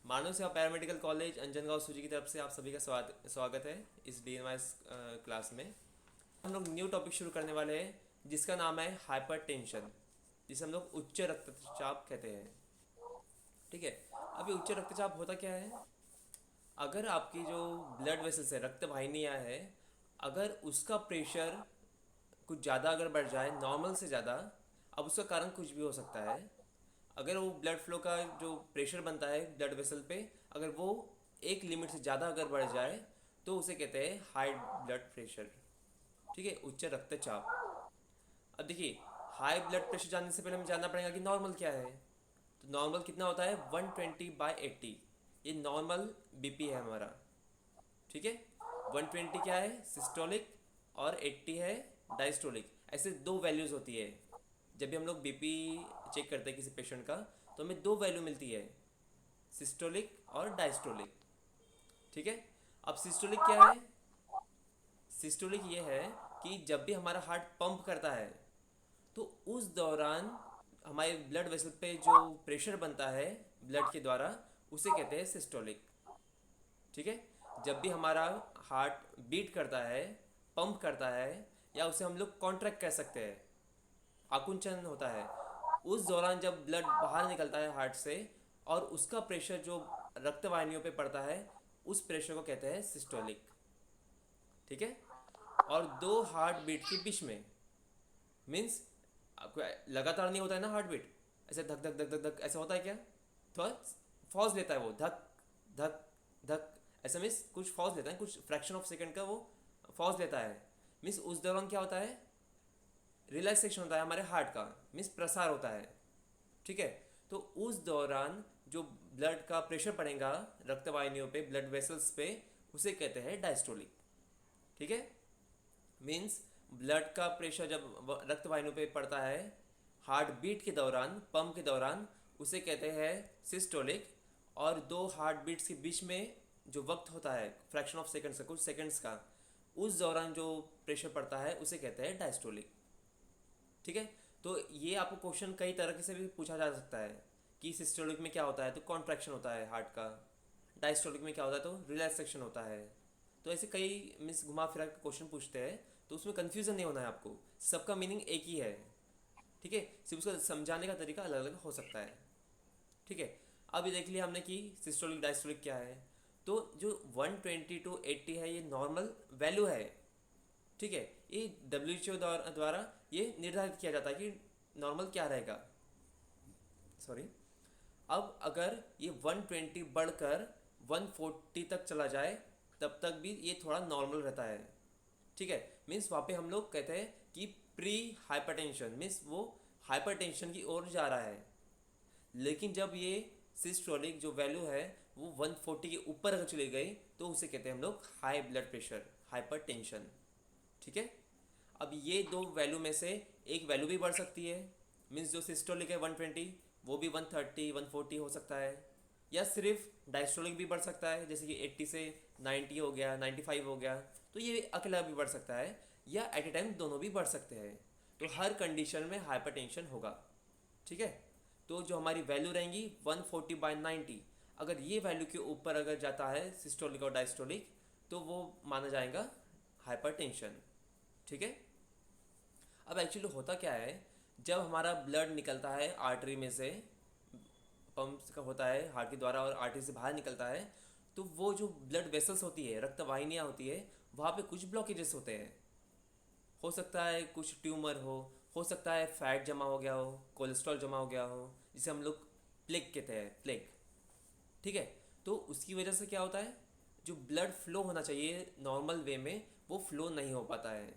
मानव सेवा paramedical college Anjangaon सूजी की तरफ से आप सभी का स्वागत है इस DNYS क्लास में। हम लोग न्यू टॉपिक शुरू करने वाले हैं जिसका नाम है हाइपर टेंशन, जिसे हम लोग उच्च रक्तचाप कहते हैं। ठीक है। अभी उच्च रक्तचाप होता क्या है? अगर आपकी जो ब्लड वेसल्स है, रक्त वाहिनियाँ है, अगर उसका प्रेशर कुछ ज़्यादा अगर बढ़ जाए नॉर्मल से ज़्यादा, अब उसका कारण कुछ भी हो सकता है। अगर वो ब्लड फ्लो का जो प्रेशर बनता है ब्लड वेसल पे, अगर वो एक लिमिट से ज़्यादा अगर बढ़ जाए तो उसे कहते हैं हाई ब्लड प्रेशर। ठीक है, उच्च रक्तचाप। अब देखिए, हाई ब्लड प्रेशर जानने से पहले हमें जानना पड़ेगा कि नॉर्मल क्या है। तो नॉर्मल कितना होता है? 120/80। ये नॉर्मल बीपी है हमारा। ठीक है। 120 क्या है? सिस्टोलिक, और 80 है डायस्टोलिक। ऐसे दो वैल्यूज़ होती है। जब भी हम लोग बीपी चेक करते हैं किसी पेशेंट का, तो हमें दो वैल्यू मिलती है, सिस्टोलिक और डायस्टोलिक। ठीक है। अब सिस्टोलिक क्या है? सिस्टोलिक ये है कि जब भी हमारा हार्ट पंप करता है तो उस दौरान हमारे ब्लड वेसल पे जो प्रेशर बनता है ब्लड के द्वारा, उसे कहते हैं सिस्टोलिक। ठीक है। जब भी हमारा हार्ट बीट करता है, पंप करता है, या उसे हम लोग कॉन्ट्रैक्ट कह सकते हैं, आकुंचन होता है, उस दौरान जब ब्लड बाहर निकलता है हार्ट से और उसका प्रेशर जो रक्तवाहिनियों पे पड़ता है, उस प्रेशर को कहते हैं सिस्टोलिक। ठीक है। और दो हार्ट बीट के बीच में, मीन्स आपको लगातार नहीं होता है ना हार्ट बीट, ऐसे धक धक धक धक धक ऐसा होता है क्या? थोड़ा पॉज लेता है वो, धक धक धक, ऐसा मीन्स कुछ पॉज लेता है, कुछ फ्रैक्शन ऑफ सेकंड का वो पॉज लेता है। मीन्स उस दौरान क्या होता है? रिलैक्सेशन होता है हमारे हार्ट का, मीन्स प्रसार होता है। ठीक है। तो उस दौरान जो ब्लड का प्रेशर पड़ेगा रक्तवाहिनियों पे, ब्लड वेसल्स पे, उसे कहते हैं डायस्टोलिक। ठीक है। मीन्स ब्लड का प्रेशर जब रक्तवाहिनियों पे पड़ता है हार्ट बीट के दौरान, पंप के दौरान, उसे कहते हैं सिस्टोलिक। और दो हार्ट बीट्स के बीच में जो वक्त होता है, फ्रैक्शन ऑफ सेकंड्स का, कुछ सेकंड्स का, उस दौरान जो प्रेशर पड़ता है उसे कहते हैं डायस्टोलिक। ठीक है। तो ये आपको क्वेश्चन कई तरह से भी पूछा जा सकता है कि सिस्टोलिक में क्या होता है, तो कॉन्ट्रैक्शन होता है हार्ट का। डायस्टोलिक में क्या होता है, तो रिलैक्सेशन होता है। तो ऐसे कई मिस घुमा फिरा के क्वेश्चन पूछते हैं, तो उसमें कन्फ्यूज़न नहीं होना है आपको, सबका मीनिंग एक ही है। ठीक है। सिर्फ उसका समझाने का तरीका अलग अलग हो सकता है। ठीक है। अभी देख लिया हमने कि सिस्टोलिक डायस्टोलिक क्या है। तो जो 120 to 80 है, ये नॉर्मल वैल्यू है। ठीक है। ये WHO द्वारा ये निर्धारित किया जाता है कि नॉर्मल क्या रहेगा। सॉरी। अब अगर ये 120 बढ़कर 140 तक चला जाए, तब तक भी ये थोड़ा नॉर्मल रहता है। ठीक है। मीन्स वहाँ पे हम लोग कहते हैं कि प्री हाइपरटेंशन, मीन्स वो हाइपरटेंशन की ओर जा रहा है। लेकिन जब ये सिस्टोलिक जो वैल्यू है वो 140 के ऊपर अगर चली गई, तो उसे कहते हैं हम लोग हाई ब्लड प्रेशर, हाइपरटेंशन। ठीक है। अब ये दो वैल्यू में से एक वैल्यू भी बढ़ सकती है, मीन्स जो सिस्टोलिक है 120, वो भी 130 140 हो सकता है। या सिर्फ डायस्टोलिक भी बढ़ सकता है, जैसे कि 80 से 90 हो गया, 95 हो गया, तो ये अकेला भी बढ़ सकता है। या एट ए टाइम दोनों भी बढ़ सकते हैं। तो हर कंडीशन में हाइपरटेंशन होगा। ठीक है। तो जो हमारी वैल्यू रहेंगी 140/90, अगर ये वैल्यू के ऊपर अगर जाता है सिस्टोलिक और डायस्टोलिक, तो वो माना जाएगा हाइपरटेंशन। ठीक है। अब एक्चुअली होता क्या है, जब हमारा ब्लड निकलता है आर्टरी में से, पंप का होता है हार्ट के द्वारा और आर्टरी से बाहर निकलता है, तो वो जो ब्लड वेसल्स होती है, रक्त वाहिनियाँ होती है, वहाँ पे कुछ ब्लॉकेजेस होते हैं। हो सकता है कुछ ट्यूमर हो सकता है फैट जमा हो गया हो, कोलेस्ट्रॉल जमा हो गया हो, जिसे हम लोग प्लेग कहते हैं, प्लेग। ठीक है। तो उसकी वजह से क्या होता है, जो ब्लड फ्लो होना चाहिए नॉर्मल वे में, वो फ्लो नहीं हो पाता है,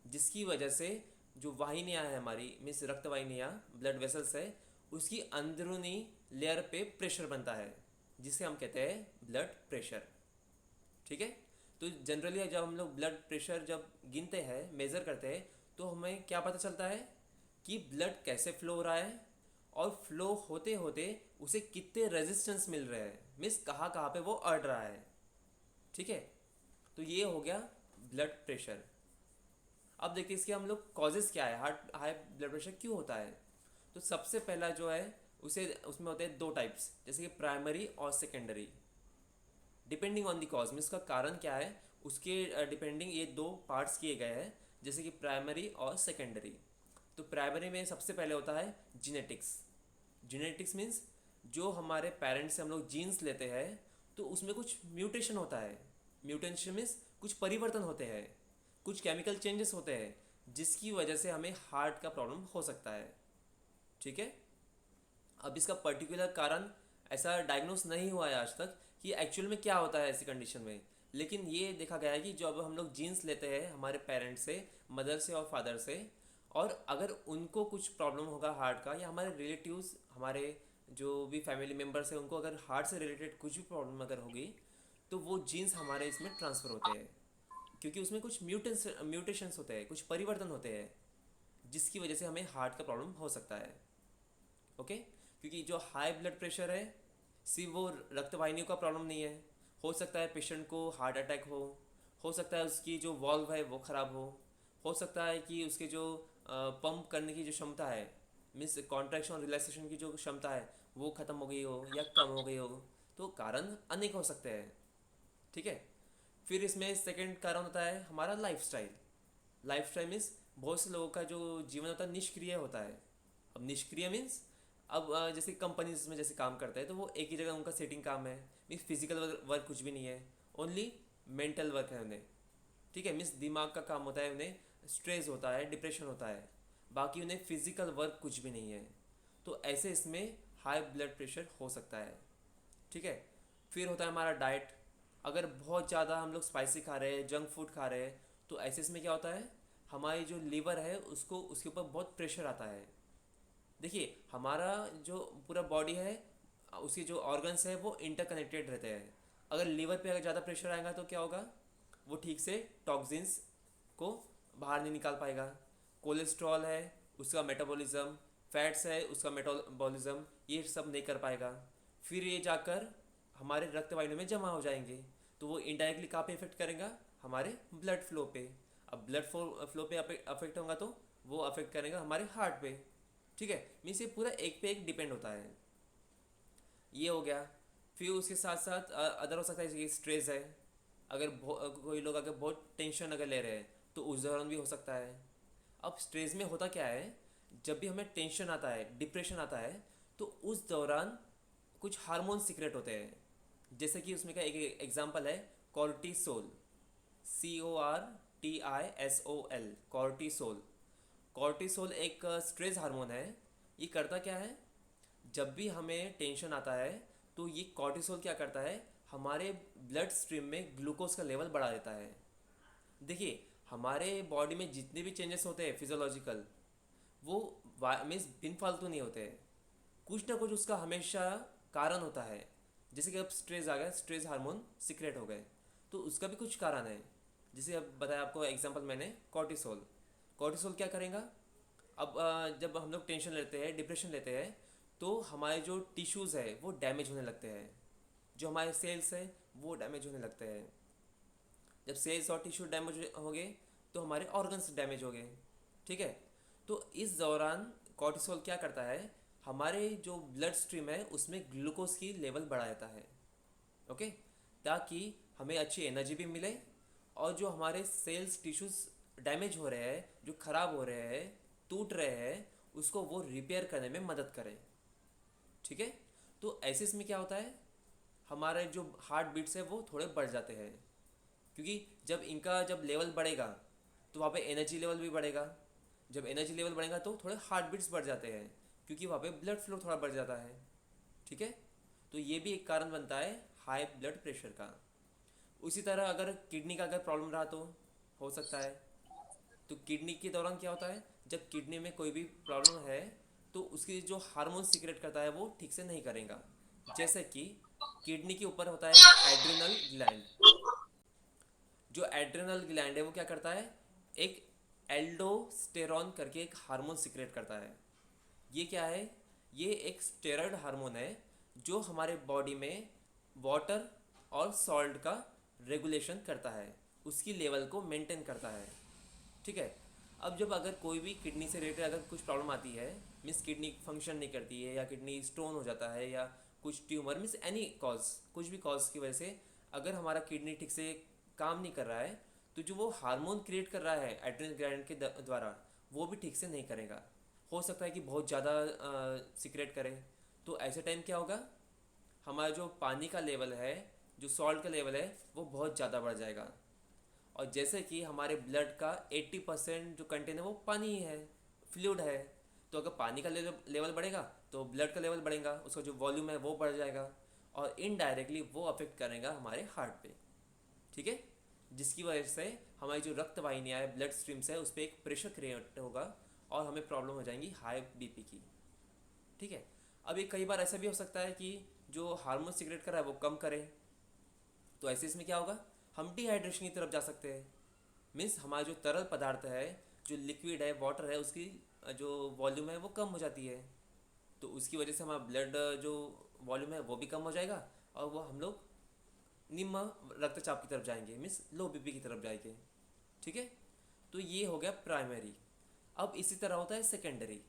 जिसकी वजह से जो वाहिनियाँ हैं हमारी, मीन्स रक्त वाहिनियाँ, ब्लड वेसल्स है, उसकी अंदरूनी लेयर पे प्रेशर बनता है, जिसे हम कहते हैं ब्लड प्रेशर। ठीक है। तो जनरली जब हम लोग ब्लड प्रेशर जब गिनते हैं, मेज़र करते हैं, तो हमें क्या पता चलता है कि ब्लड कैसे फ्लो हो रहा है, और फ्लो होते होते उसे कितने रेजिस्टेंस मिल रहे हैं, मीन्स कहाँ कहाँ पे वो अड़ रहा है। ठीक है। तो ये हो गया ब्लड प्रेशर। अब देखिए इसके हम लोग कॉजेज़ क्या है, हार्ट हाई ब्लड प्रेशर क्यों होता है। तो सबसे पहला जो है उसमें होते हैं दो टाइप्स, जैसे कि प्राइमरी और secondary, depending on the cause में उसका कारण क्या है उसके डिपेंडिंग ये दो पार्ट्स किए गए हैं, जैसे कि प्राइमरी और सेकेंडरी। तो प्राइमरी में सबसे पहले होता है जीनेटिक्स। जीनेटिक्स मीन्स जो हमारे पेरेंट्स से हम लोग जीन्स लेते हैं तो उसमें कुछ म्यूटेशन होता है। म्यूटेशन मीन्स कुछ परिवर्तन होते हैं, कुछ केमिकल चेंजेस होते हैं जिसकी वजह से हमें हार्ट का प्रॉब्लम हो सकता है। ठीक है, अब इसका पर्टिकुलर कारण ऐसा डायग्नोस नहीं हुआ है आज तक कि एक्चुअल में क्या होता है ऐसी कंडीशन में, लेकिन ये देखा गया है कि जब हम लोग जीन्स लेते हैं हमारे पेरेंट्स से, मदर से और फादर से, और अगर उनको कुछ प्रॉब्लम होगा हार्ट का, या हमारे रिलेटिव्स, हमारे जो भी फैमिली मेम्बर्स हैं उनको अगर हार्ट से रिलेटेड कुछ भी प्रॉब्लम अगर होगी तो वो जीन्स हमारे इसमें ट्रांसफ़र होते हैं, क्योंकि उसमें कुछ म्यूटेशंस होते हैं, कुछ परिवर्तन होते हैं जिसकी वजह से हमें हार्ट का प्रॉब्लम हो सकता है। ओके, क्योंकि जो हाई ब्लड प्रेशर है सिर्फ वो रक्त वाहिनियों का प्रॉब्लम नहीं है, हो सकता है पेशेंट को हार्ट अटैक हो सकता है उसकी जो वॉल्व है वो ख़राब हो सकता है कि उसके जो पंप करने की जो क्षमता है, मीन्स कॉन्ट्रैक्शन और रिलैक्सेशन की जो क्षमता है वो ख़त्म हो गई हो या कम हो गई हो। तो कारण अनेक हो सकते हैं। ठीक है, फिर इसमें सेकंड कारण होता है हमारा लाइफस्टाइल। लाइफस्टाइल मीन्स बहुत से लोगों का जो जीवन होता है निष्क्रिय होता है। अब निष्क्रिय मीन्स अब जैसे कंपनीज में जैसे काम करते हैं तो वो एक ही जगह उनका सेटिंग काम है, मीन्स फिजिकल वर्क कुछ भी नहीं है, ओनली मेंटल वर्क है उन्हें। ठीक है, मीन्स दिमाग का काम होता है, उन्हें स्ट्रेस होता है, डिप्रेशन होता है, बाकी उन्हें फिजिकल वर्क कुछ भी नहीं है। तो ऐसे इसमें हाई ब्लड प्रेशर हो सकता है। ठीक है, फिर होता है हमारा डाइट। अगर बहुत ज़्यादा हम लोग स्पाइसी खा रहे हैं, जंक फूड खा रहे हैं, तो ऐसे इसमें क्या होता है हमारी जो लीवर है उसको उसके ऊपर बहुत प्रेशर आता है। देखिए हमारा जो पूरा बॉडी है उसके जो ऑर्गन्स है वो इंटरकनेक्टेड रहते हैं। अगर लीवर पे अगर ज़्यादा प्रेशर आएगा तो क्या होगा, वो ठीक से टॉक्सिन्स को बाहर नहीं निकाल पाएगा। कोलेस्ट्रॉल है उसका मेटाबॉलिज्म, फैट्स है उसका मेटाबॉलिज्म, ये सब नहीं कर पाएगा। फिर ये जाकर हमारे रक्त वाहिनी में जमा हो जाएंगे, तो वो इनडायरेक्टली कहाँ पे इफेक्ट करेगा, हमारे ब्लड फ्लो पे। अब ब्लड फ्लो पे अफेक्ट होगा तो वो अफेक्ट करेगा हमारे हार्ट पे। ठीक है, मीन्स ये पूरा एक पे एक डिपेंड होता है। ये हो गया। फिर उसके साथ साथ अदर हो सकता है जैसे कि स्ट्रेस है। अगर कोई लोग अगर बहुत टेंशन अगर ले रहे हैं तो उस दौरान भी हो सकता है। अब स्ट्रेस में होता क्या है, जब भी हमें टेंशन आता है, डिप्रेशन आता है, तो उस दौरान कुछ हार्मोन सीक्रेट होते हैं। जैसे कि उसमें का एक एग्जांपल है कॉर्टिसोल, CORTISOL, कॉर्टिसोल। कॉर्टिसोल एक स्ट्रेस हार्मोन है। ये करता क्या है, जब भी हमें टेंशन आता है तो ये कॉर्टिसोल क्या करता है, हमारे ब्लड स्ट्रीम में ग्लूकोज का लेवल बढ़ा देता है। देखिए हमारे बॉडी में जितने भी चेंजेस होते हैं फिजियोलॉजिकल, वो मीन्स बिन फालतू नहीं होते हैं, कुछ ना कुछ उसका हमेशा कारण होता है। जैसे कि अब स्ट्रेस आ गया, स्ट्रेस हार्मोन सीक्रेट हो गए, तो उसका भी कुछ कारण है। जैसे अब बताया आपको एग्जांपल मैंने, कॉर्टिसोल। कॉर्टिसोल क्या करेगा, अब जब हम लोग टेंशन लेते हैं, डिप्रेशन लेते हैं, तो हमारे जो टिश्यूज़ है वो डैमेज होने लगते हैं, जो हमारे सेल्स हैं वो डैमेज होने लगते हैं। जब सेल्स और टिश्यू डैमेज हो गए तो हमारे ऑर्गन्स डैमेज हो गए। ठीक है, तो इस दौरान कॉर्टिसोल क्या करता है, हमारे जो ब्लड स्ट्रीम है उसमें ग्लूकोज की लेवल बढ़ा देता है। ओके, ताकि हमें अच्छी एनर्जी भी मिले, और जो हमारे सेल्स टिश्यूज डैमेज हो रहे हैं, जो ख़राब हो रहे हैं, टूट रहे हैं, उसको वो रिपेयर करने में मदद करे। ठीक है, तो ऐसे इसमें क्या होता है, हमारे जो हार्ट बीट्स है वो थोड़े बढ़ जाते हैं, क्योंकि जब इनका जब लेवल बढ़ेगा तो वहाँ पे एनर्जी लेवल भी बढ़ेगा। जब एनर्जी लेवल बढ़ेगा तो थोड़े हार्ट बीट्स बढ़ जाते हैं, क्योंकि वहाँ पे ब्लड फ्लो थोड़ा बढ़ जाता है। ठीक है, तो ये भी एक कारण बनता है हाई ब्लड प्रेशर का। उसी तरह अगर किडनी का अगर प्रॉब्लम रहा तो हो सकता है। तो किडनी के दौरान क्या होता है, जब किडनी में कोई भी प्रॉब्लम है तो उसकी जो हार्मोन सीक्रेट करता है वो ठीक से नहीं करेगा। जैसे कि किडनी के ऊपर होता है एड्रिनल ग्लैंड। जो एड्रिनल ग्लैंड है वो क्या करता है, एक एल्डोस्टेरॉन करके एक हार्मोन सीक्रेट करता है। ये क्या है, ये एक स्टेरॉयड हार्मोन है जो हमारे बॉडी में वाटर और सॉल्ट का रेगुलेशन करता है, उसकी लेवल को मेंटेन करता है। ठीक है, अब जब अगर कोई भी किडनी से रिलेटेड अगर कुछ प्रॉब्लम आती है, मीन्स किडनी फंक्शन नहीं करती है या किडनी स्टोन हो जाता है या कुछ ट्यूमर, मीन्स एनी कॉज, कुछ भी कॉज की वजह से अगर हमारा किडनी ठीक से काम नहीं कर रहा है, तो जो वो हार्मोन क्रिएट कर रहा है एड्रेनल ग्लैंड के द्वारा, वो भी ठीक से नहीं करेगा। हो सकता है कि बहुत ज़्यादा सिक्रेट करे, तो ऐसे टाइम क्या होगा, हमारा जो पानी का लेवल है, जो सॉल्ट का लेवल है, वो बहुत ज़्यादा बढ़ जाएगा। और जैसे कि हमारे ब्लड का 80% जो कंटेंट है वो पानी ही है, फ्लूइड है। तो अगर पानी का लेवल बढ़ेगा तो ब्लड का लेवल बढ़ेगा, उसका जो वॉल्यूम है वो बढ़ जाएगा, और इनडायरेक्टली वो अफेक्ट करेगा हमारे हार्ट पे। ठीक है, जिसकी वजह से हमारी जो रक्त वाहिनियाँ है, ब्लड स्ट्रीम्स है, उस पर एक प्रेशर क्रिएट होगा और हमें प्रॉब्लम हो जाएंगी हाई बीपी की। ठीक है, अब ये कई बार ऐसा भी हो सकता है कि जो हार्मोन सिक्रेट कर रहा है वो कम करे, तो ऐसे इसमें क्या होगा, हम डिहाइड्रेशन की तरफ जा सकते हैं। मीन्स हमारा जो तरल पदार्थ है, जो लिक्विड है, वाटर है, उसकी जो वॉल्यूम है वो कम हो जाती है। तो उसकी वजह से हमारा ब्लड जो वॉल्यूम है वो भी कम हो जाएगा, और वो हम लोग निम्न रक्तचाप की तरफ जाएंगे, मीन्स लो बीपी की तरफ जाएंगे। ठीक है, तो ये हो गया प्राइमरी। अब इसी तरह होता है सेकेंडरी।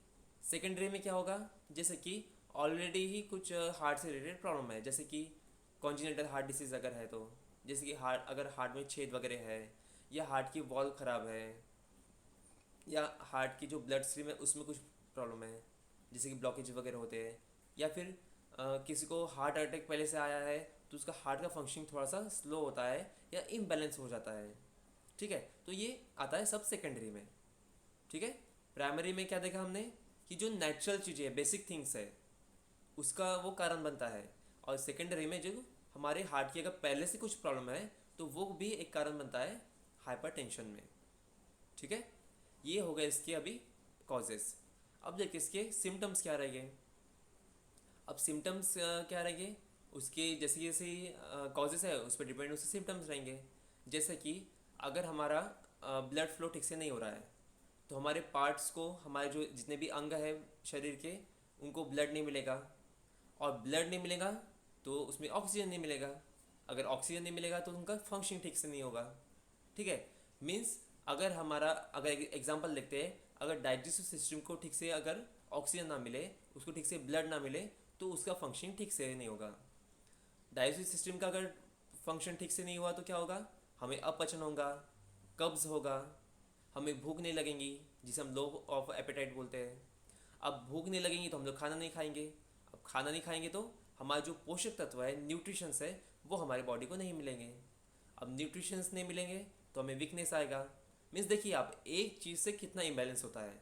सेकेंडरी में क्या होगा, जैसे कि ऑलरेडी ही कुछ हार्ट से रिलेटेड प्रॉब्लम है, जैसे कि कॉन्जिनेंटल हार्ट डिसीज़ अगर है, तो जैसे कि हार्ट, अगर हार्ट में छेद वगैरह है, या हार्ट की वॉल्व ख़राब है, या हार्ट की जो ब्लड स्ट्रीम है उसमें कुछ प्रॉब्लम है, जैसे कि ब्लॉकेज वगैरह होते हैं, या फिर किसी को हार्ट अटैक पहले से आया है तो उसका हार्ट का फंक्शनिंग थोड़ा सा स्लो होता है या इम्बैलेंस हो जाता है। ठीक है, तो ये आता है सब सेकेंडरी में। ठीक है, प्राइमरी में क्या देखा हमने कि जो नेचुरल चीज़ें है, बेसिक थिंग्स है, उसका वो कारण बनता है। और सेकेंडरी में जो हमारे हार्ट की अगर पहले से कुछ प्रॉब्लम है तो वो भी एक कारण बनता है हाइपरटेंशन में। ठीक है, ये हो गए इसके अभी कॉजेस। अब देखिए इसके सिम्टम्स क्या रहेंगे। अब सिम्टम्स क्या रहेंगे, उसके जैसे जैसे कॉजेस है उस पर डिपेंड उसके सिम्टम्स रहेंगे। जैसे कि अगर हमारा ब्लड फ्लो ठीक से नहीं हो रहा है, तो हमारे पार्ट्स को, हमारे जो जितने भी अंग है शरीर के, उनको ब्लड नहीं मिलेगा, और ब्लड नहीं मिलेगा तो उसमें ऑक्सीजन नहीं मिलेगा। अगर ऑक्सीजन नहीं मिलेगा तो उनका फंक्शन ठीक से नहीं होगा। ठीक है, मीन्स अगर हमारा, अगर एग्जांपल देखते हैं, अगर डाइजेस्टिव सिस्टम को ठीक से अगर ऑक्सीजन ना मिले, उसको ठीक से ब्लड ना मिले, तो उसका फंक्शन ठीक से नहीं होगा। डाइजेस्टिव सिस्टम का अगर फंक्शन ठीक से नहीं हुआ तो क्या होगा, हमें अपचन होगा, कब्ज होगा, हमें भूख नहीं लगेंगी, जिसे हम लो ऑफ एपेटाइट बोलते हैं। अब भूख नहीं लगेंगी तो हम लोग खाना नहीं खाएंगे। अब खाना नहीं खाएंगे तो हमारे जो पोषक तत्व है, न्यूट्रिशंस है, वो हमारे बॉडी को नहीं मिलेंगे। अब न्यूट्रिशंस नहीं मिलेंगे तो हमें वीकनेस आएगा। मीन्स देखिए आप, एक चीज़ से कितना इम्बैलेंस होता है।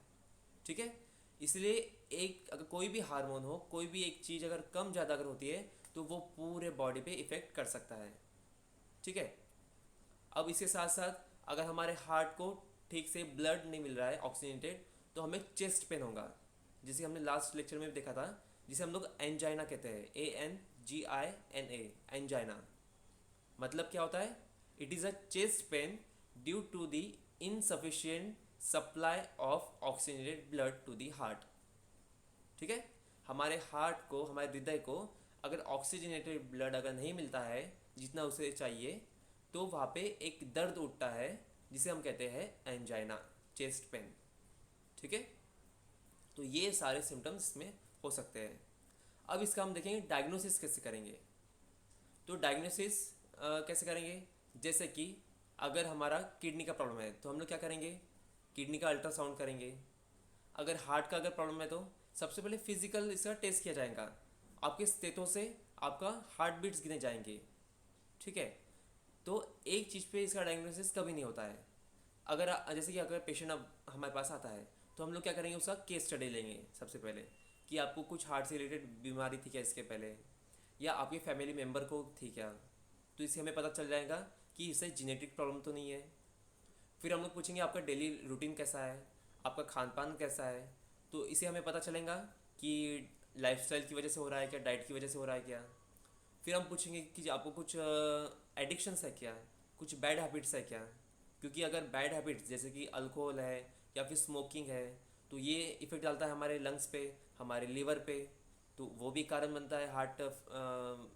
ठीक है, इसलिए एक अगर कोई भी हार्मोन हो, कोई भी एक चीज़ अगर कम ज़्यादा अगर होती है तो वो पूरे बॉडी पे इफ़ेक्ट कर सकता है। ठीक है, अब इसके साथ साथ अगर हमारे हार्ट को ठीक से ब्लड नहीं मिल रहा है ऑक्सीजनेटेड, तो हमें चेस्ट पेन होगा, जिसे हमने लास्ट लेक्चर में भी देखा था, जिसे हम लोग एंजाइना कहते हैं, ANGINA, एंजाइना। मतलब क्या होता है, it is a chest pain due to the insufficient supply of oxygenated blood to the heart. ठीक है, हमारे हार्ट को, हमारे हृदय को अगर ऑक्सीजनेटेड ब्लड अगर नहीं मिलता है जितना उसे चाहिए, तो वहाँ पे एक दर्द उठता है जिसे हम कहते हैं एंजाइना, चेस्ट पेन। ठीक है, तो ये सारे सिम्टम्स इसमें हो सकते हैं। अब इसका हम देखेंगे डायग्नोसिस कैसे करेंगे। तो डायग्नोसिस कैसे करेंगे, जैसे कि अगर हमारा किडनी का प्रॉब्लम है तो हम लोग क्या करेंगे, किडनी का अल्ट्रासाउंड करेंगे। अगर हार्ट का अगर प्रॉब्लम है तो सबसे पहले फिजिकल इसका टेस्ट किया जाएगा, आपके स्टेथों से आपका हार्ट बीट्स गिने जाएंगे। ठीक है, तो एक चीज़ पे इसका डायग्नोसिस कभी नहीं होता है। अगर जैसे कि अगर पेशेंट अब हमारे पास आता है तो हम लोग क्या करेंगे, उसका केस स्टडी लेंगे सबसे पहले, कि आपको कुछ हार्ट से रिलेटेड बीमारी थी क्या इसके पहले, या आपके फैमिली मेम्बर को थी क्या। तो इससे हमें पता चल जाएगा कि इसे जेनेटिक प्रॉब्लम तो नहीं है। फिर हम लोग पूछेंगे आपका डेली रूटीन कैसा है, आपका खान पान कैसा है। तो इसे हमें पता चलेगा कि लाइफस्टाइल की वजह से हो रहा है क्या, डाइट की वजह से हो रहा है क्या। फिर हम पूछेंगे कि आपको कुछ एडिक्शंस है क्या, कुछ बैड हैबिट्स है क्या। क्योंकि अगर बैड हैबिट्स जैसे कि अल्कोहल है या फिर स्मोकिंग है, तो ये इफ़ेक्ट डालता है हमारे लंग्स पे, हमारे लीवर पे, तो वो भी कारण बनता है हार्ट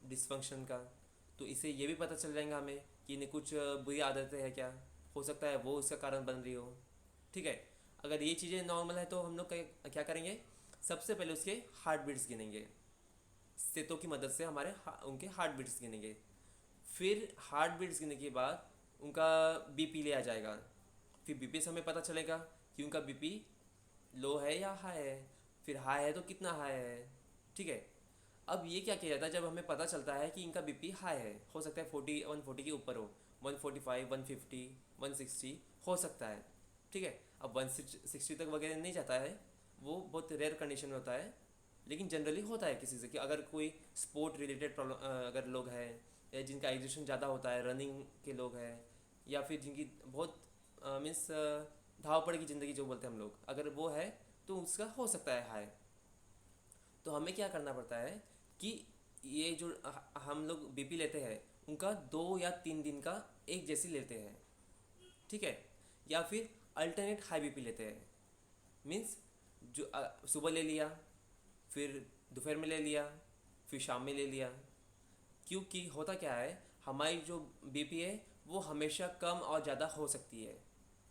डिसफंक्शन का। तो इससे ये भी पता चल जाएगा हमें कि इन्हें कुछ बुरी आदतें हैं क्या, हो सकता है वो उसका कारण बन रही हो। ठीक है, अगर ये चीज़ें नॉर्मल है तो हम लोग क्या करेंगे, सबसे पहले उसके हार्ट बीट्स गिनेंगे, सेतों की मदद से उनके हार्ट बीट्स गिनेंगे। फिर हार्ट बीट्स गिनने के बाद उनका बीपी लिया जाएगा। फिर बीपी से हमें पता चलेगा कि उनका बीपी लो है या हाई है। फिर हाई है तो कितना हाई है, ठीक है। अब ये क्या किया जाता है, जब हमें पता चलता है कि इनका बीपी हाई है, हो सकता है 140 के ऊपर हो, 145, 150, 160 हो सकता है, ठीक है। अब 160 तक वगैरह नहीं जाता है, वो बहुत रेयर कंडीशन में होता है, लेकिन जनरली होता है किसी से कि अगर कोई स्पोर्ट रिलेटेड प्रॉब्लम अगर लोग हैं, या जिनका एग्जिशन ज़्यादा होता है, रनिंग के लोग हैं, या फिर जिनकी बहुत मीन्स धावपड़ की ज़िंदगी जो बोलते हैं हम लोग, अगर वो है तो उसका हो सकता है हाई। तो हमें क्या करना पड़ता है कि ये जो हम लोग बीपी लेते हैं उनका 2 या 3 दिन का एक जैसी लेते हैं, ठीक है। या फिर अल्टरनेट हाई बीपी लेते हैं, मीन्स जो सुबह ले लिया, फिर दोपहर में ले लिया, फिर शाम में ले लिया। क्योंकि होता क्या है, हमारी जो बीपी है वो हमेशा कम और ज़्यादा हो सकती है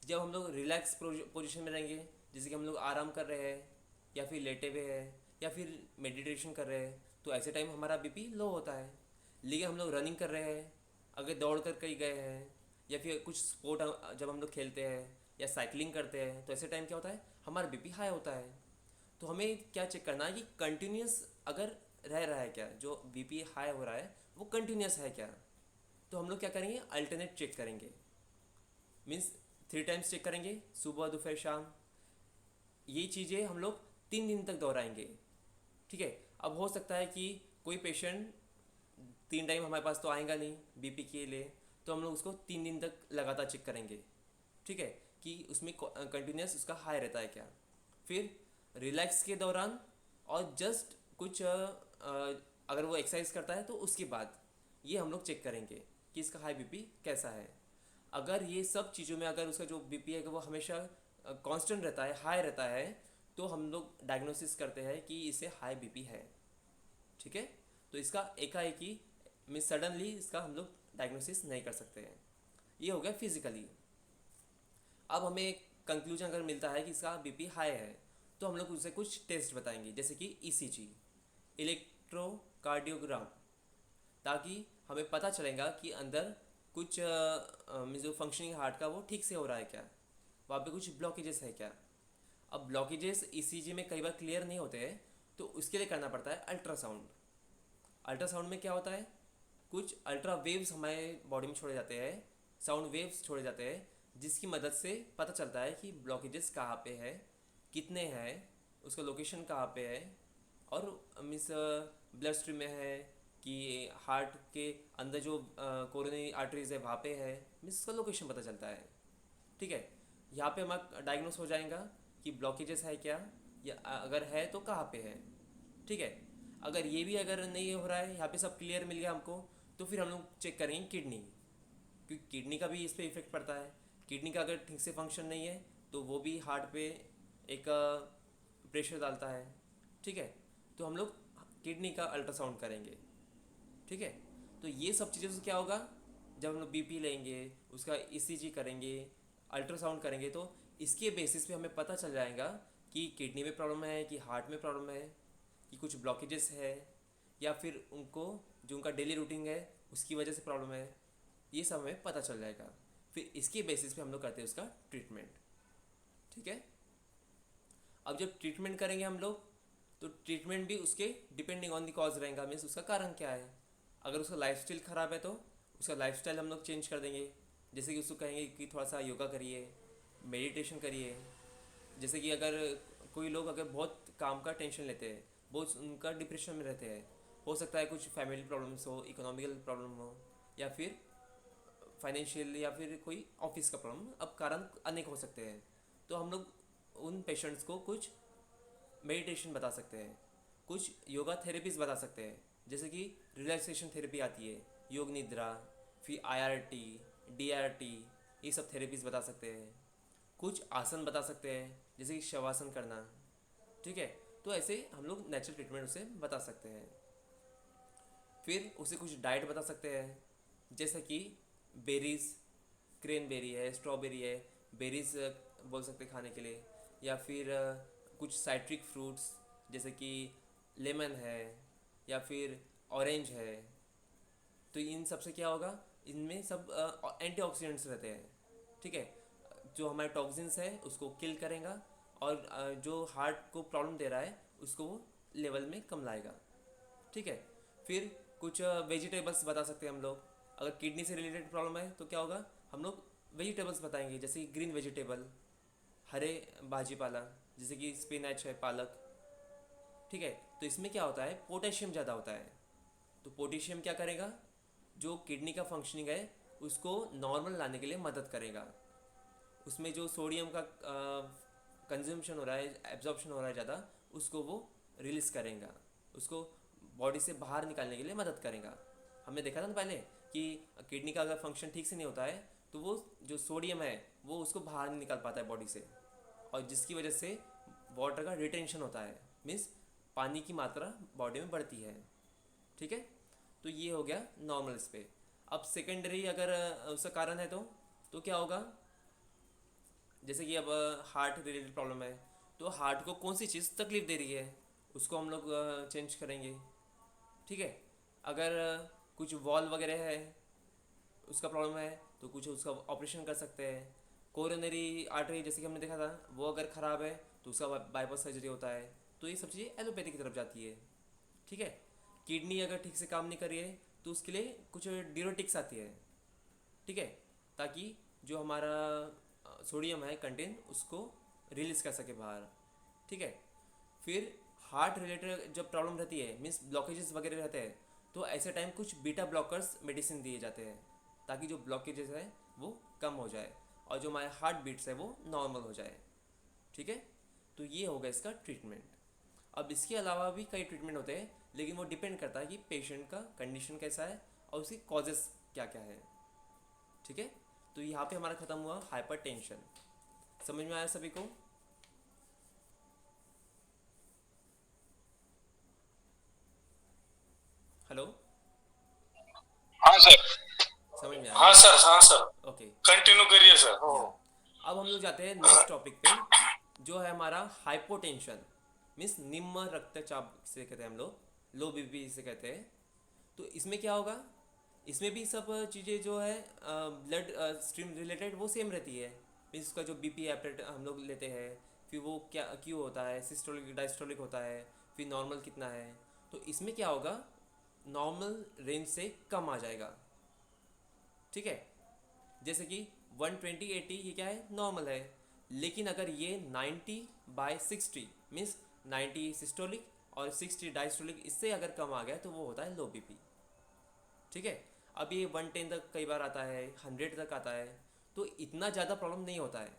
जब हम लोग रिलैक्स पोजीशन में रहेंगे, जैसे कि हम लोग आराम कर रहे हैं, या फिर लेटे हुए हैं, या फिर मेडिटेशन कर रहे हैं, तो ऐसे टाइम हमारा बीपी लो होता है। लेकिन हम लोग रनिंग कर रहे हैं, अगर दौड़ कर कहीं गए हैं, या फिर कुछ स्पोर्ट जब हम लोग खेलते हैं या साइकिलिंग करते हैं, तो ऐसे टाइम क्या होता है, हमारा बीपी हाई होता है। तो हमें क्या चेक करना है कि कंटिन्यूस अगर रह रहा है क्या, जो बीपी हाई हो रहा है वो कंटिन्यूस है क्या। तो हम लोग क्या करेंगे, अल्टरनेट चेक करेंगे, मीन्स 3 टाइम्स चेक करेंगे, सुबह दोपहर शाम। ये चीज़ें हम लोग 3 दिन तक दोहराएंगे, ठीक है। अब हो सकता है कि कोई पेशेंट 3 टाइम हमारे पास तो आएगा नहीं बीपी के लिए, तो हम लोग उसको 3 दिन तक लगातार चेक करेंगे, ठीक है, कि उसमें कंटिन्यूस उसका हाई रहता है क्या। फिर रिलैक्स के दौरान और जस्ट कुछ अगर वो एक्सरसाइज करता है तो उसके बाद ये हम लोग चेक करेंगे कि इसका हाई बीपी कैसा है। अगर ये सब चीज़ों में अगर उसका जो बीपी है कि वो हमेशा कांस्टेंट रहता है, हाई रहता है, तो हम लोग डायग्नोसिस करते हैं कि इसे हाई बीपी है, ठीक है। तो इसका एकाएकी मीन्स सडनली इसका हम लोग डायग्नोसिस नहीं कर सकते हैं। ये हो गया फिजिकली। अब हमें एक कंक्लूजन अगर मिलता है कि इसका बीपी हाई है, तो हम लोग उसे कुछ टेस्ट बताएंगे, जैसे कि ईसीजी, इलेक्ट्रोकार्डियोग्राम, ताकि हमें पता चलेगा कि अंदर कुछ जो फंक्शनिंग हार्ट का वो ठीक से हो रहा है क्या, वहाँ पे कुछ ब्लॉकेजेस है क्या। अब ब्लॉकेजेस ईसीजी में कई बार क्लियर नहीं होते हैं, तो उसके लिए करना पड़ता है अल्ट्रासाउंड। अल्ट्रासाउंड में क्या होता है, कुछ अल्ट्रा वेव्स हमारे बॉडी में छोड़े जाते हैं, साउंड वेव्स छोड़े जाते हैं, जिसकी मदद से पता चलता है कि ब्लॉकेजेस कहाँ पे है, कितने हैं, उसका लोकेशन कहाँ पे है, और मीन्स ब्लड स्ट्रीम में है कि हार्ट के अंदर जो कोरोनरी आर्टरीज है वहाँ पे है, मीन्स उसका लोकेशन पता चलता है, ठीक है। यहाँ पे हमारा डायग्नोस हो जाएगा कि ब्लॉकेजेस है क्या, या अगर है तो कहाँ पे है, ठीक है। अगर ये भी अगर नहीं हो रहा है, यहाँ पे सब क्लियर मिल गया हमको, तो फिर हम लोग चेक करेंगे किडनी, क्योंकि किडनी का भी इस पर इफेक्ट पड़ता है। किडनी का अगर ठीक से फंक्शन नहीं है तो वो भी हार्ट पे एक प्रेशर डालता है, ठीक है। तो हम लोग किडनी का अल्ट्रासाउंड करेंगे, ठीक है। तो ये सब चीज़ों से क्या होगा, जब हम लोग बीपी लेंगे, उसका ईसीजी करेंगे, अल्ट्रासाउंड करेंगे, तो इसके बेसिस पे हमें पता चल जाएगा कि किडनी में प्रॉब्लम है, कि हार्ट में प्रॉब्लम है, कि कुछ ब्लॉकेजेस है, या फिर उनको जो उनका डेली रूटीन है उसकी वजह से प्रॉब्लम है। ये सब हमें पता चल जाएगा। फिर इसके बेसिस पे हम लोग करते हैं उसका ट्रीटमेंट, ठीक है। अब जब ट्रीटमेंट करेंगे हम लोग, तो ट्रीटमेंट भी उसके डिपेंडिंग ऑन द कॉज रहेगा, मीन्स उसका कारण क्या है। अगर उसका लाइफस्टाइल ख़राब है तो उसका लाइफस्टाइल हम लोग चेंज कर देंगे, जैसे कि उसको कहेंगे कि थोड़ा सा योगा करिए, मेडिटेशन करिए। जैसे कि अगर कोई लोग अगर बहुत काम का टेंशन लेते हैं, बहुत उनका डिप्रेशन में रहते हैं, हो सकता है कुछ फैमिली प्रॉब्लम्स हो, इकोनॉमिकल प्रॉब्लम हो, या फिर फाइनेंशियल, या फिर कोई ऑफिस का प्रॉब्लम, अब कारण अनेक हो सकते हैं। तो हम लोग उन पेशेंट्स को कुछ मेडिटेशन बता सकते हैं, कुछ योगा थेरेपीज बता सकते हैं, जैसे कि रिलैक्सेशन थेरेपी आती है, योग निद्रा, फिर आईआरटी, डीआरटी, ये सब थेरेपीज बता सकते हैं। कुछ आसन बता सकते हैं, जैसे कि शवासन करना, ठीक है। तो ऐसे हम लोग नेचुरल ट्रीटमेंट उसे बता सकते हैं। फिर उसे कुछ डाइट बता सकते हैं, जैसे कि बेरीज, क्रेनबेरी है, स्ट्रॉबेरी है, बेरीज बोल सकते हैं खाने के लिए, या फिर कुछ साइट्रिक फ्रूट्स जैसे कि लेमन है या फिर ऑरेंज है, तो इन सब से क्या होगा, इनमें सब एंटीऑक्सीडेंट्स रहते हैं। ठीक है, जो हमारे टॉक्सिन्स है उसको किल करेगा और जो हार्ट को प्रॉब्लम दे रहा है उसको वो लेवल में कम लाएगा। ठीक है, फिर कुछ वेजिटेबल्स बता सकते हैं हम लोग। अगर किडनी से रिलेटेड प्रॉब्लम है तो क्या होगा, हम लोग वेजिटेबल्स बताएंगे जैसे कि ग्रीन वेजिटेबल, हरे भाजी पाला जैसे कि स्पिनच है, पालक। ठीक है, तो इसमें क्या होता है, पोटेशियम ज़्यादा होता है। तो पोटेशियम क्या करेगा, जो किडनी का फंक्शनिंग है उसको नॉर्मल लाने के लिए मदद करेगा। उसमें जो सोडियम का कंजम्पशन हो रहा है, एब्जॉर्प्शन हो रहा है ज़्यादा, उसको वो रिलीज़ करेगा, उसको बॉडी से बाहर निकालने के लिए मदद करेगा। हमने देखा था ना पहले कि किडनी का अगर फंक्शन ठीक से नहीं होता है तो वो जो सोडियम है वो उसको बाहर नहीं निकाल पाता है बॉडी से, और जिसकी वजह से वाटर का रिटेंशन होता है, मीन्स पानी की मात्रा बॉडी में बढ़ती है। ठीक है, तो ये हो गया नॉर्मल इस पे। अब सेकेंडरी अगर उसका कारण है तो क्या होगा, जैसे कि अब हार्ट रिलेटेड प्रॉब्लम है तो हार्ट को कौन सी चीज़ तकलीफ़ दे रही है उसको हम लोग चेंज करेंगे। ठीक है, अगर कुछ वॉल वगैरह है उसका प्रॉब्लम है तो कुछ उसका ऑपरेशन कर सकते हैं। कोरोनरी आर्टरी जैसे कि हमने देखा था वो अगर ख़राब है तो उसका बाईपास सर्जरी होता है। तो ये सब चीज़ें एलोपैथी की तरफ जाती है। ठीक है, किडनी अगर ठीक से काम नहीं कर रही है तो उसके लिए कुछ ड्यूरेटिक्स आती है। ठीक है, ताकि जो हमारा सोडियम है कंटेंट उसको रिलीज़ कर सके बाहर। ठीक है, फिर हार्ट रिलेटेड जब प्रॉब्लम रहती है, मीन्स ब्लॉकेजेस वगैरह रहते हैं, तो ऐसे टाइम कुछ बीटा ब्लॉकर्स मेडिसिन दिए जाते हैं ताकि जो ब्लॉकेजेस है वो कम हो जाए और जो हमारे हार्ट बीट्स है वो नॉर्मल हो जाए। ठीक है, तो ये होगा इसका ट्रीटमेंट। अब इसके अलावा भी कई ट्रीटमेंट होते हैं लेकिन वो डिपेंड करता है कि पेशेंट का कंडीशन कैसा है और उसकी कॉजेस क्या क्या है। ठीक है, तो यहाँ पे हमारा ख़त्म हुआ हाइपर टेंशन। समझ में आया सभी को? हेलो, हाँ सर। समझ में आया हाँ ना? सर, हाँ सर, ओके। कंटिन्यू करिए सर। या अब हम लोग जाते हैं नेक्स्ट टॉपिक पे, जो है हमारा हाइपोटेंशन, मीन्स निम्न रक्तचाप से कहते हैं हम लोग, लो बीपी से कहते हैं। तो इसमें क्या होगा, इसमें भी सब चीज़ें जो है ब्लड स्ट्रीम रिलेटेड वो सेम रहती है। मीन्स उसका जो बीपी एपरेट हम लोग लेते हैं, फिर वो क्या क्यों होता है, सिस्टोलिक डायस्टोलिक होता है, फिर नॉर्मल कितना है। तो इसमें क्या होगा, नॉर्मल रेंज से कम आ जाएगा। ठीक है, जैसे कि 120/80 ये क्या है, नॉर्मल है। लेकिन अगर ये 90/60 मीन्स 90 सिस्टोलिक और 60 डायस्टोलिक, इससे अगर कम आ गया तो वो होता है लो बीपी। ठीक है, अब ये 110 तक कई बार आता है, 100 तक आता है, तो इतना ज़्यादा प्रॉब्लम नहीं होता है।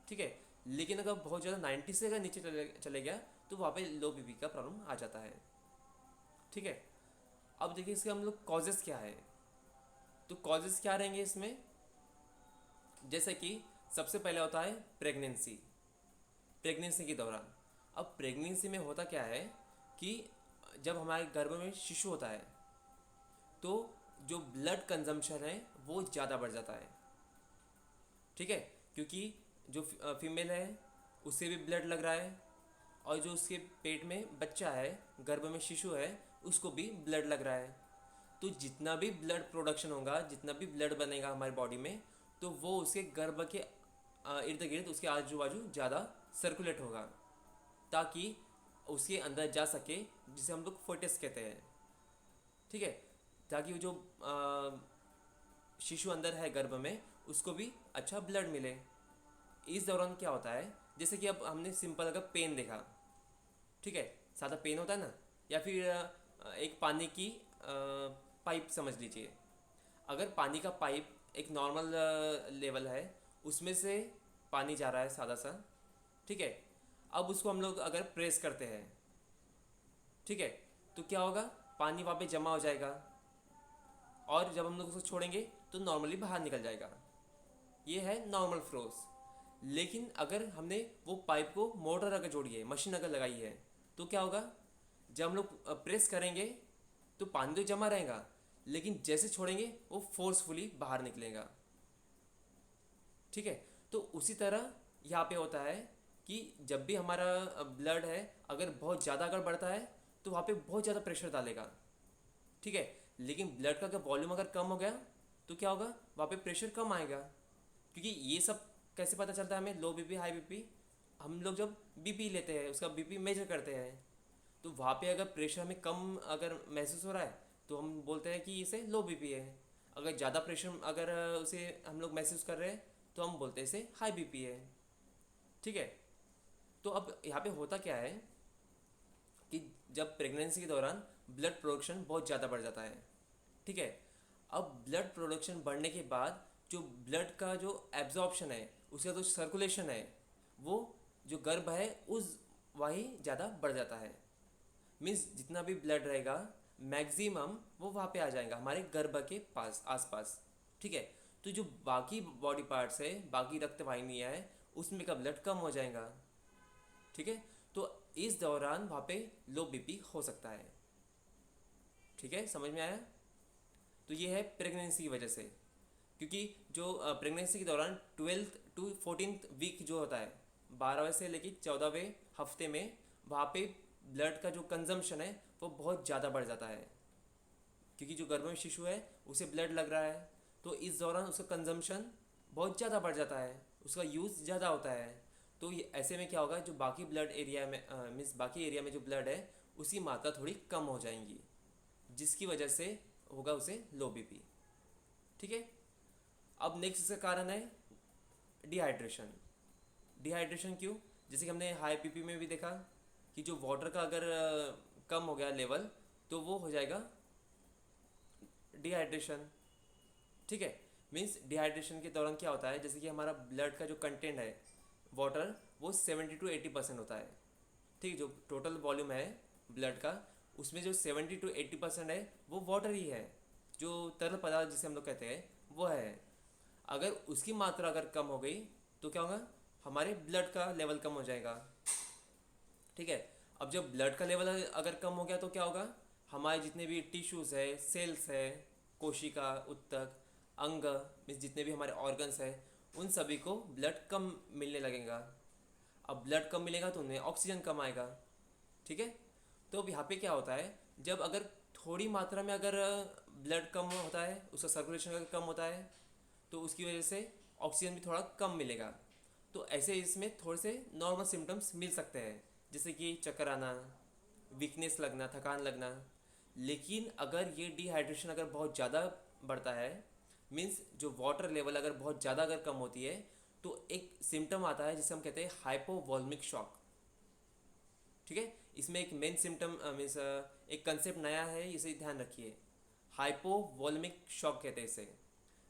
ठीक है, लेकिन अगर बहुत ज़्यादा 90 से अगर नीचे चले गया तो वहाँ पे लो बीपी का प्रॉब्लम आ जाता है। ठीक है, अब देखिए इसके हम लोग कॉजेज़ क्या है। तो कॉजेज़ क्या रहेंगे इसमें, जैसे कि सबसे पहले होता है प्रेगनेंसी, प्रेगनेंसी के दौरान। अब प्रेगनेंसी में होता क्या है कि जब हमारे गर्भ में शिशु होता है तो जो ब्लड कंजम्पशन है वो ज़्यादा बढ़ जाता है। ठीक है, क्योंकि जो फीमेल है उससे भी ब्लड लग रहा है और जो उसके पेट में बच्चा है, गर्भ में शिशु है, उसको भी ब्लड लग रहा है। तो जितना भी ब्लड प्रोडक्शन होगा, जितना भी ब्लड बनेगा हमारी बॉडी में, तो वो उसके गर्भ के इर्द गिर्द, उसके आजू बाजू ज़्यादा सर्कुलेट होगा ताकि उसके अंदर जा सके, जिसे हम लोग फोर्टिस कहते हैं। ठीक है, ताकि वो जो शिशु अंदर है गर्भ में उसको भी अच्छा ब्लड मिले। इस दौरान क्या होता है, जैसे कि अब हमने सिंपल अगर पेन देखा, ठीक है, सादा पेन होता है ना, या फिर एक पानी की पाइप समझ लीजिए। अगर पानी का पाइप एक नॉर्मल लेवल है, उसमें से पानी जा रहा है सादा सा, ठीक है, अब उसको हम लोग अगर प्रेस करते हैं, ठीक है, तो क्या होगा, पानी वहाँ पे जमा हो जाएगा और जब हम लोग उसको छोड़ेंगे तो नॉर्मली बाहर निकल जाएगा। ये है नॉर्मल फ्लोस। लेकिन अगर हमने वो पाइप को मोटर अगर जोड़ी है, मशीन अगर लगाई है, तो क्या होगा, जब हम लोग प्रेस करेंगे तो पानी तो जमा रहेगा, लेकिन जैसे छोड़ेंगे वो फोर्सफुली बाहर निकलेगा। ठीक है, तो उसी तरह यहाँ पे होता है कि जब भी हमारा ब्लड है अगर बहुत ज़्यादा अगर बढ़ता है तो वहाँ पे बहुत ज़्यादा प्रेशर डालेगा, ठीक है। लेकिन ब्लड का अगर वॉल्यूम अगर कम हो गया तो क्या होगा, वहाँ पे प्रेशर कम आएगा। क्योंकि ये सब कैसे पता चलता है हमें, लो बीपी हाई बीपी, हम लोग जब बीपी लेते हैं उसका बीपी मेजर करते हैं तो वहाँ पे अगर प्रेशर हमें कम अगर महसूस हो रहा है तो हम बोलते हैं कि इसे लो बीपी है। अगर ज़्यादा प्रेशर अगर उसे हम लोग महसूस कर रहे हैं तो हम बोलते हैं इसे हाई बीपी है, ठीक है। तो अब यहाँ पे होता क्या है कि जब प्रेगनेंसी के दौरान ब्लड प्रोडक्शन बहुत ज़्यादा बढ़ जाता है, ठीक है। अब ब्लड प्रोडक्शन बढ़ने के बाद जो ब्लड का जो एब्जॉर्प्शन है, उसका जो सर्कुलेशन है, वो जो गर्भ है उस वही ज़्यादा बढ़ जाता है। मीन्स जितना भी ब्लड रहेगा मैक्सिमम वो वहाँ पे आ जाएगा हमारे गर्भ के पास आसपास, ठीक है। तो जो बाकी बॉडी पार्ट्स है, बाकी रक्त वाहिनियाँ है, उसमें का ब्लड कम हो जाएगा, ठीक है। तो इस दौरान वहाँ पे लो बीपी हो सकता है, ठीक है, समझ में आया। तो ये है प्रेगनेंसी की वजह से। क्योंकि जो प्रेगनेंसी के दौरान 12th टू 14th वीक जो होता है, 12वें से लेकर 14वें हफ्ते में वहाँ पे ब्लड का जो कंजम्पशन है वो बहुत ज़्यादा बढ़ जाता है। क्योंकि जो गर्भ में शिशु है उसे ब्लड लग रहा है तो इस दौरान उसका कंजम्पशन बहुत ज़्यादा बढ़ जाता है, उसका यूज़ ज़्यादा होता है। तो ऐसे में क्या होगा, जो बाकी ब्लड एरिया में मीन्स बाकी एरिया में जो ब्लड है उसकी मात्रा थोड़ी कम हो जाएंगी, जिसकी वजह से होगा उसे लो बीपी, ठीक है। अब नेक्स्ट इसका कारण है डिहाइड्रेशन। डिहाइड्रेशन क्यों, जैसे कि हमने हाई बीपी में भी देखा कि जो वाटर का अगर कम हो गया लेवल तो वो हो जाएगा डिहाइड्रेशन, ठीक है। मीन्स डिहाइड्रेशन के दौरान क्या होता है, जैसे कि हमारा ब्लड का जो कंटेंट है वाटर वो 70 to 80% होता है, ठीक है। जो टोटल वॉल्यूम है ब्लड का उसमें जो 70 to 80% है वो वाटर ही है, जो तरल पदार्थ जिसे हम लोग कहते हैं वो है। अगर उसकी मात्रा अगर कम हो गई तो क्या होगा, हमारे ब्लड का लेवल कम हो जाएगा, ठीक है। अब जब ब्लड का लेवल अगर कम हो गया तो क्या होगा, हमारे जितने भी टिश्यूज़ है, सेल्स है, कोशिका, उत्तक, अंग, मीन्स जितने भी हमारे ऑर्गन्स है उन सभी को ब्लड कम मिलने लगेगा। अब ब्लड कम मिलेगा तो उनमें ऑक्सीजन कम आएगा, ठीक है। तो अब यहाँ पे क्या होता है, जब अगर थोड़ी मात्रा में अगर ब्लड कम होता है, उसका सर्कुलेशन अगर कम होता है तो उसकी वजह से ऑक्सीजन भी थोड़ा कम मिलेगा। तो ऐसे इसमें थोड़े से नॉर्मल सिम्टम्स मिल सकते हैं, जैसे कि चक्कर आना, वीकनेस लगना, थकान लगना। लेकिन अगर ये डिहाइड्रेशन अगर बहुत ज़्यादा बढ़ता है, मीन्स जो वाटर लेवल अगर बहुत ज़्यादा अगर कम होती है तो एक सिम्टम आता है जिसे हम कहते हैं हाइपोवॉल्मिक शॉक, ठीक है। इसमें एक मेन सिम्टम मीन्स एक कंसेप्ट नया है, इसे ध्यान रखिए। हाइपोवॉल्मिक शॉक कहते हैं इसे।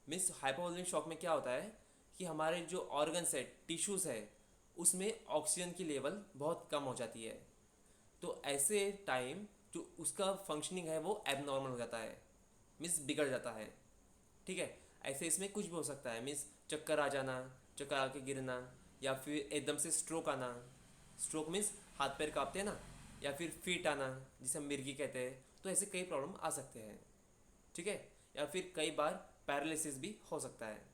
मीन्स हाइपोवॉल्मिक शॉक में क्या होता है कि हमारे जो ऑर्गन्स है, टिश्यूज़ है, उसमें ऑक्सीजन की लेवल बहुत कम हो जाती है। तो ऐसे टाइम जो उसका फंक्शनिंग है वो एबनॉर्मल हो जाता है, मीन्स बिगड़ जाता है, ठीक है। ऐसे इसमें कुछ भी हो सकता है, मीन्स चक्कर आ जाना, चक्कर आके गिरना, या फिर एकदम से स्ट्रोक आना। स्ट्रोक मीन्स हाथ पैर कांपते हैं ना, या फिर फीट आना जिसे हम मिर्गी कहते हैं। तो ऐसे कई प्रॉब्लम आ सकते हैं, ठीक है। या फिर कई बार पैरालिसिस भी हो सकता है।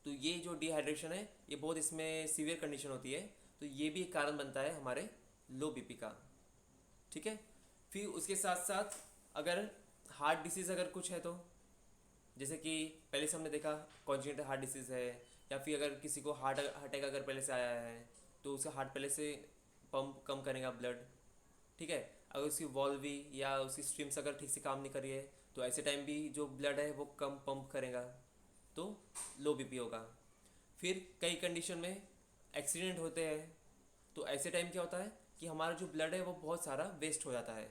तो ये जो डिहाइड्रेशन है ये बहुत इसमें सीवियर कंडीशन होती है, तो ये भी एक कारण बनता है हमारे लो बीपी का, ठीक है। फिर उसके साथ साथ अगर हार्ट डिसीज़ अगर कुछ है तो, जैसे कि पहले से हमने देखा कॉन्जेनिटल हार्ट डिसीज़ है, या फिर अगर किसी को हार्ट अटैक अगर पहले से आया है तो उसका हार्ट पहले से पंप कम करेगा ब्लड, ठीक है। अगर उसकी वॉल्व भी या उसकी स्ट्रीम्स अगर ठीक से काम नहीं कर रही है तो ऐसे टाइम भी जो ब्लड है वो कम पंप करेगा, तो लो बीपी होगा। फिर कई कंडीशन में एक्सीडेंट होते हैं तो ऐसे टाइम क्या होता है कि हमारा जो ब्लड है वो बहुत सारा वेस्ट हो जाता है,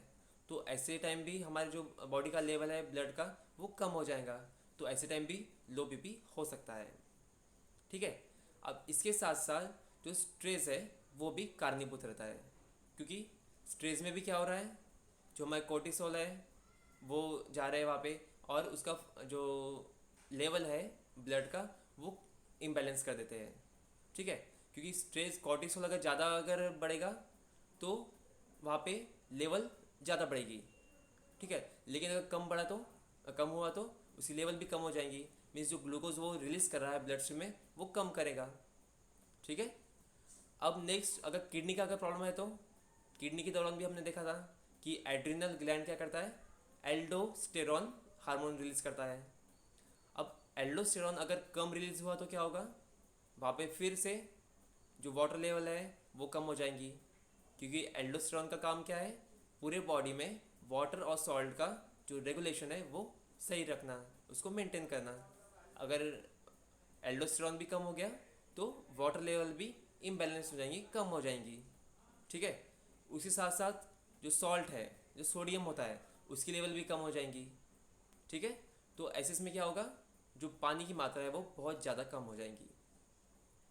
तो ऐसे टाइम भी हमारे जो बॉडी का लेवल है ब्लड का वो कम हो जाएगा, तो ऐसे टाइम भी लो बीपी हो सकता है, ठीक है। अब इसके साथ साथ जो स्ट्रेस है वो भी कारणीभूत रहता है, क्योंकि स्ट्रेस में भी क्या हो रहा है, जो हमारे कोर्टिसोल है वो जा रहे हैं वहाँ पे, और उसका जो लेवल है ब्लड का वो इम्बैलेंस कर देते हैं, ठीक है। क्योंकि स्ट्रेस कोर्टिसोल अगर ज़्यादा अगर बढ़ेगा तो वहाँ पे लेवल ज़्यादा बढ़ेगी, ठीक है। लेकिन अगर कम बढ़ा तो कम हुआ तो उसकी लेवल भी कम हो जाएंगी, मीन्स जो ग्लूकोज वो रिलीज़ कर रहा है ब्लड स्ट्रीम में वो कम करेगा, ठीक है। अब नेक्स्ट, अगर किडनी का अगर प्रॉब्लम है तो किडनी के दौरान भी हमने देखा था कि एड्रिनल ग्लैंड क्या करता है, एल्डोस्टेरॉन हार्मोन रिलीज करता है। अब एल्डोस्टेरॉन अगर कम रिलीज हुआ तो क्या होगा, वहाँ पे फिर से जो वाटर लेवल है वो कम हो जाएंगी, क्योंकि एल्डोस्टेरॉन का काम क्या है, पूरे बॉडी में वाटर और सॉल्ट का जो रेगुलेशन है वो सही रखना, उसको मेंटेन करना। अगर एल्डोस्टेरॉन भी कम हो गया तो वाटर लेवल भी इम्बैलेंस हो जाएंगी, कम हो जाएंगी। ठीक है, उसी साथ साथ जो सॉल्ट है, जो सोडियम होता है, उसकी लेवल भी कम हो जाएंगी। ठीक है, तो ऐसे इसमें क्या होगा, जो पानी की मात्रा है वो बहुत ज़्यादा कम हो जाएंगी।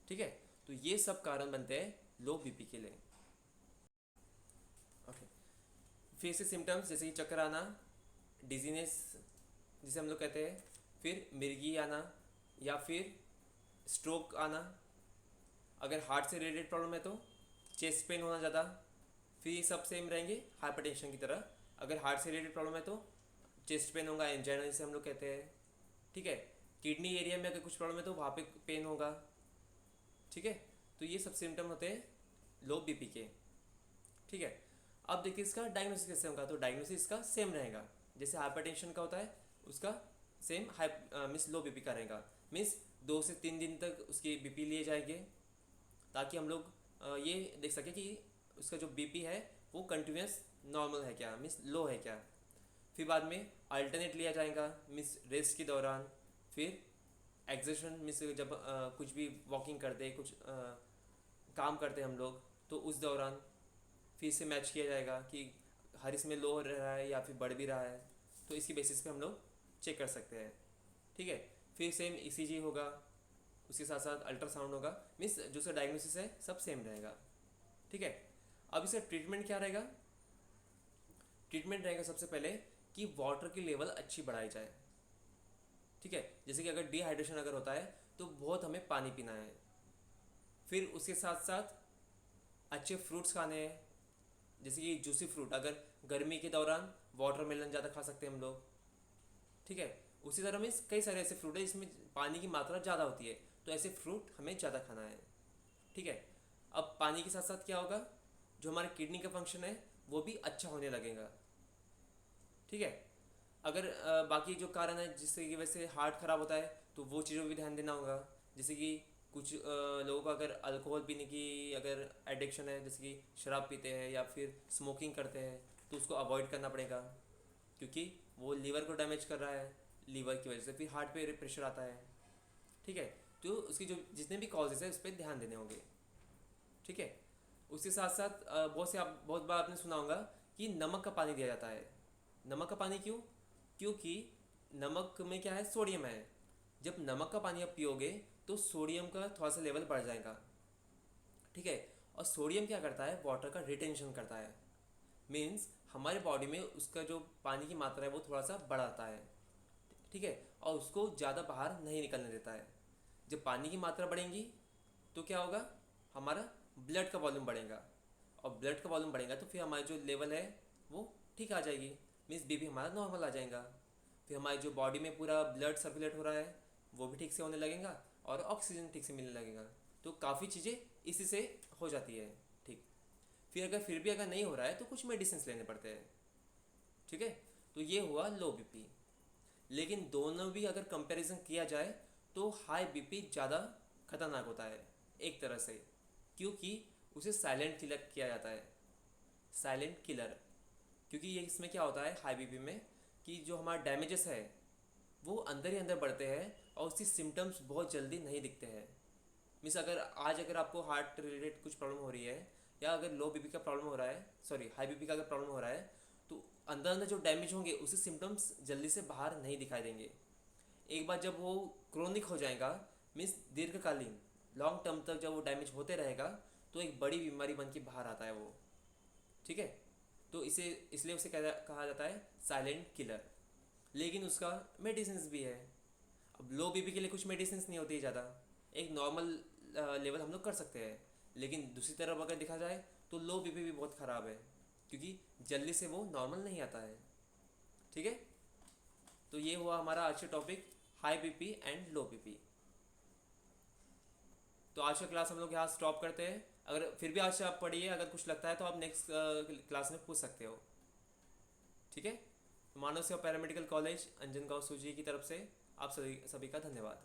ठीक है, तो ये सब कारण बनते हैं लो बीपी के लिए। ओके, फिर से सिम्टम्स जैसे कि चक्कर आना, डिजीनेस जिसे हम लोग कहते हैं, फिर मिर्गी आना या फिर स्ट्रोक आना। अगर हार्ट से रिलेटेड प्रॉब्लम है तो चेस्ट पेन होना ज़्यादा, फिर ये सब सेम रहेंगे हाइपरटेंशन की तरह। अगर हार्ट से रिलेटेड प्रॉब्लम है तो चेस्ट पेन होगा, एंजाइना जिसे हम लोग कहते हैं। ठीक है, किडनी एरिया में अगर कुछ प्रॉब्लम है तो वहाँ पे पेन होगा। ठीक है, तो ये सब सिम्टम होते हैं लो बीपी के। ठीक है, अब देखिए इसका डायग्नोसिस कैसे होगा, तो डायग्नोसिस इसका सेम रहेगा जैसे हाइपरटेंशन का होता है, उसका सेम मीन्स लो बीपी का रहेगा। मीन्स 2 से 3 दिन तक उसकी बीपी लिए जाएंगे, ताकि हम लोग ये देख सकें कि उसका जो बीपी है वो कंटिन्यूस नॉर्मल है क्या, मीन्स लो है क्या। फिर बाद में अल्टरनेट लिया जाएगा, मीन्स रेस्ट के दौरान, फिर एक्सर्शन मीन्स जब कुछ भी वॉकिंग करते, कुछ काम करते हम लोग, तो उस दौरान फिर से मैच किया जाएगा कि हर इसमें लो रहा है या फिर बढ़ भी रहा है, तो इसकी बेसिस पे हम लोग चेक कर सकते हैं। ठीक है, फिर सेम ईसीजी होगा, उसके साथ साथ अल्ट्रासाउंड होगा, मीन्स जो उसका डायग्नोसिस है सब सेम रहेगा। ठीक है, अब इसका ट्रीटमेंट क्या रहेगा, ट्रीटमेंट रहेगा सबसे पहले कि वाटर की लेवल अच्छी बढ़ाई जाए। ठीक है, जैसे कि अगर डिहाइड्रेशन अगर होता है तो बहुत हमें पानी पीना है। फिर उसके साथ साथ अच्छे फ्रूट्स खाने हैं, जैसे कि जूसी फ्रूट, अगर गर्मी के दौरान वाटरमेलन ज़्यादा खा सकते हैं हम लोग। ठीक है, उसी तरह में कई सारे ऐसे फ्रूट है जिसमें पानी की मात्रा ज़्यादा होती है, तो ऐसे फ्रूट हमें ज़्यादा खाना है। ठीक है, अब पानी के साथ साथ क्या होगा, जो हमारे किडनी का फंक्शन है वो भी अच्छा होने लगेगा। ठीक है, अगर बाकी जो कारण है जिससे की वजह से हार्ट ख़राब होता है तो वो चीज़ों पर भी ध्यान देना होगा। जैसे कि कुछ लोगों को अगर अल्कोहल पीने की अगर एडिक्शन है, जैसे कि शराब पीते हैं या फिर स्मोकिंग करते हैं, तो उसको अवॉइड करना पड़ेगा, क्योंकि वो लीवर को डैमेज कर रहा है, लीवर की वजह से फिर हार्ट पे प्रेशर आता है। ठीक है, तो उसकी जो जितने भी कॉजेज़ है उस पर ध्यान देने होंगे। ठीक है, उसके साथ साथ बहुत बार आपने सुना होगा कि नमक का पानी दिया जाता है। नमक का पानी क्यों, क्योंकि नमक में क्या है, सोडियम है। जब नमक का पानी आप पियोगे तो सोडियम का थोड़ा सा लेवल बढ़ जाएगा। ठीक है, और सोडियम क्या करता है, वाटर का रिटेंशन करता है। मीन्स हमारे बॉडी में उसका जो पानी की मात्रा है वो थोड़ा सा बढ़ाता है। ठीक है, और उसको ज़्यादा बाहर नहीं निकलने देता है। जब पानी की मात्रा बढ़ेंगी तो क्या होगा, हमारा ब्लड का वॉल्यूम बढ़ेगा, और ब्लड का वॉल्यूम बढ़ेगा तो फिर हमारी जो लेवल है वो ठीक आ जाएगी, मीन्स बीपी हमारा नॉर्मल आ जाएगा। फिर हमारी जो बॉडी में पूरा ब्लड सर्कुलेट हो रहा है वो भी ठीक से होने लगेगा, और ऑक्सीजन ठीक से मिलने लगेगा, तो काफ़ी चीज़ें इसी से हो जाती है। ठीक, फिर भी अगर नहीं हो रहा है तो कुछ मेडिसिन लेने पड़ते हैं। ठीक है, तो ये हुआ लो बीपी। लेकिन दोनों भी अगर कंपैरिजन किया जाए तो हाई बीपी ज़्यादा खतरनाक होता है एक तरह से, क्योंकि उसे साइलेंट किलर किया जाता है, साइलेंट किलर। क्योंकि ये इसमें क्या होता है हाई बीपी में, कि जो हमारा डैमेजेस है वो अंदर ही अंदर बढ़ते हैं और उसकी सिम्टम्स बहुत जल्दी नहीं दिखते हैं। मीन्स अगर आपको हार्ट रिलेटेड कुछ प्रॉब्लम हो रही है, या अगर लो बीपी का प्रॉब्लम हो रहा है, सॉरी हाई बीपी का अगर प्रॉब्लम हो रहा है, तो अंदर अंदर जो डैमेज होंगे उसके सिम्टम्स जल्दी से बाहर नहीं दिखाई देंगे। एक बार जब वो क्रोनिक हो जाएगा, मीन्स दीर्घकालीन लॉन्ग टर्म तक जब वो डैमेज होते रहेगा, तो एक बड़ी बीमारी बन के बाहर आता है वो। ठीक है, तो इसे इसलिए उसे कहा जाता है साइलेंट किलर। लेकिन उसका मेडिसिन भी है। अब लो बीपी के लिए कुछ मेडिसिन नहीं होती ज़्यादा, एक नॉर्मल लेवल हम लोग कर सकते हैं। लेकिन दूसरी तरफ अगर देखा जाए तो लो बीपी भी बहुत ख़राब है, क्योंकि जल्दी से वो नॉर्मल नहीं आता है। ठीक है, तो ये हुआ हमारा आज का topic, high BP and low BP. तो आज का क्लास हम लोग यहाँ स्टॉप करते हैं। अगर फिर भी आज आप पढ़िए, अगर कुछ लगता है तो आप नेक्स्ट क्लास में पूछ सकते हो। ठीक है। मानव सेवा पैरामेडिकल कॉलेज अंजनगांव सूजी की तरफ से आप सभी का धन्यवाद।